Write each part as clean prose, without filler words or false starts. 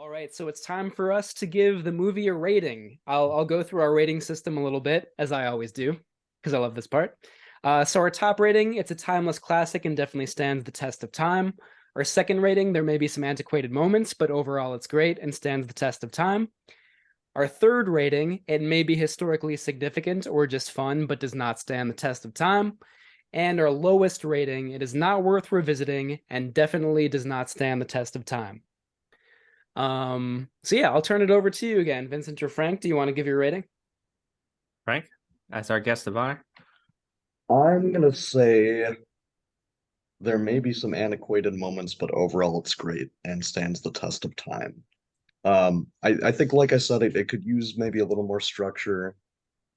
All right, so it's time for us to give the movie a rating. I'll go through our rating system a little bit, as I always do, because I love this part. So our top rating, it's a timeless classic and definitely stands the test of time. Our second rating, there may be some antiquated moments, but overall it's great and stands the test of time. Our third rating, it may be historically significant or just fun, but does not stand the test of time. And our lowest rating, it is not worth revisiting and definitely does not stand the test of time. So yeah, I'll turn it over to you again, Vincent or Frank. Do you want to give your rating? Frank, as our guest of honor. I'm gonna say there may be some antiquated moments, but overall it's great and stands the test of time. I think, like I said, it could use maybe a little more structure.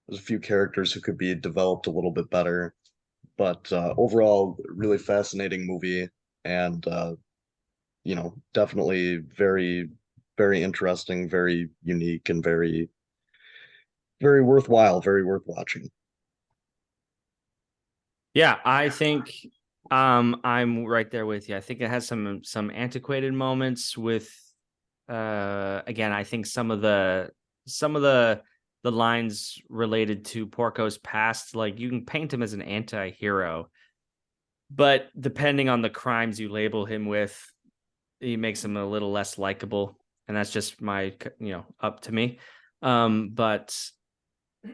There's a few characters who could be developed a little bit better, but overall, really fascinating movie and definitely very, very interesting, very unique, and very, very worthwhile, very worth watching. Yeah, I think I'm right there with you. I think it has some antiquated moments with again, I think some of the lines related to Porco's past, like you can paint him as an anti-hero, but depending on the crimes you label him with, he makes him a little less likable, and that's just my up to me. But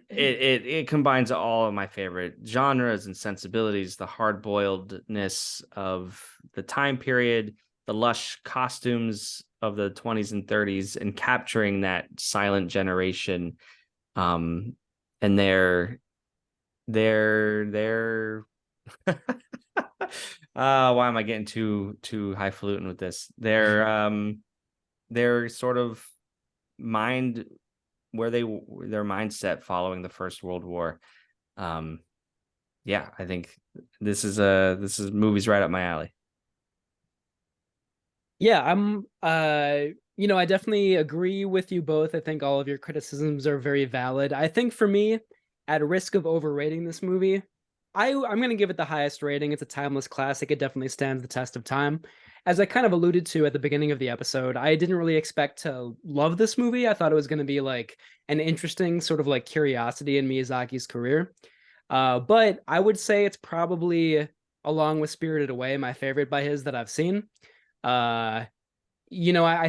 it combines all of my favorite genres and sensibilities, the hard-boiledness of the time period, the lush costumes of the 20s and 30s, and capturing that silent generation. And they're why am I getting too highfalutin with this? They're sort of mind where their mindset following the First World War. Yeah, I think this is movies right up my alley. Yeah, I definitely agree with you both. I think all of your criticisms are very valid. I think for me, at risk of overrating this movie, I'm going to give it the highest rating. It's a timeless classic. It definitely stands the test of time. As I kind of alluded to at the beginning of the episode, I didn't really expect to love this movie. I thought it was going to be like an interesting sort of like curiosity in Miyazaki's career. But I would say it's probably, along with Spirited Away, my favorite by his that I've seen. I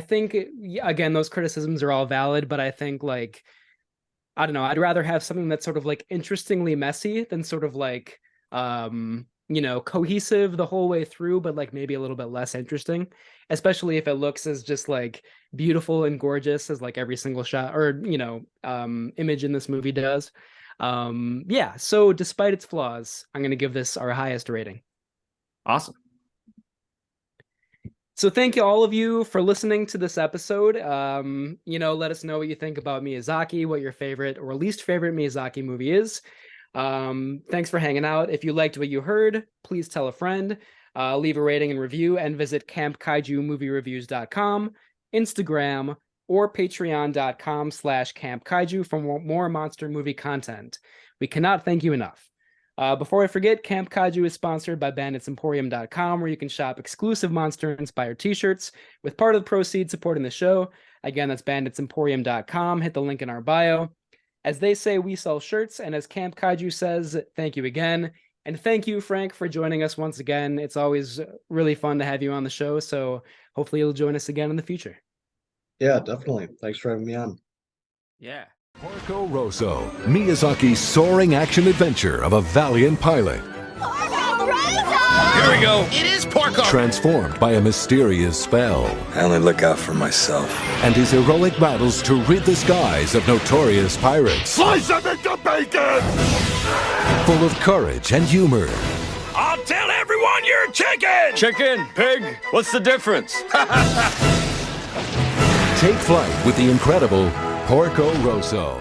think, again, those criticisms are all valid, but I think, like, I don't know, I'd rather have something that's sort of like interestingly messy than sort of like cohesive the whole way through, but like maybe a little bit less interesting, especially if it looks as just like beautiful and gorgeous as like every single shot or image in this movie does. Yeah, so despite its flaws, I'm going to give this our highest rating. Awesome. So thank you, all of you, for listening to this episode. Let us know what you think about Miyazaki, what your favorite or least favorite Miyazaki movie is. Thanks for hanging out. If you liked what you heard, please tell a friend, leave a rating and review, and visit campkaijumoviereviews.com, Instagram, or patreon.com/campkaiju for more monster movie content. We cannot thank you enough. Before I forget, Camp Kaiju is sponsored by banditsemporium.com, where you can shop exclusive monster-inspired t-shirts, with part of the proceeds supporting the show. Again, that's banditsemporium.com. Hit the link in our bio. As they say, we sell shirts, and as Camp Kaiju says, thank you again. And thank you, Frank, for joining us once again. It's always really fun to have you on the show, so hopefully you'll join us again in the future. Yeah, definitely. Thanks for having me on. Yeah. Porco Rosso, Miyazaki's soaring action adventure of a valiant pilot. Porco Rosso! Here we go. It is Porco. Transformed by a mysterious spell. I only look out for myself. And his heroic battles to rid the skies of notorious pirates. Slice them into bacon! Full of courage and humor. I'll tell everyone you're chicken! Chicken, pig, what's the difference? Take flight with the incredible Porco Rosso.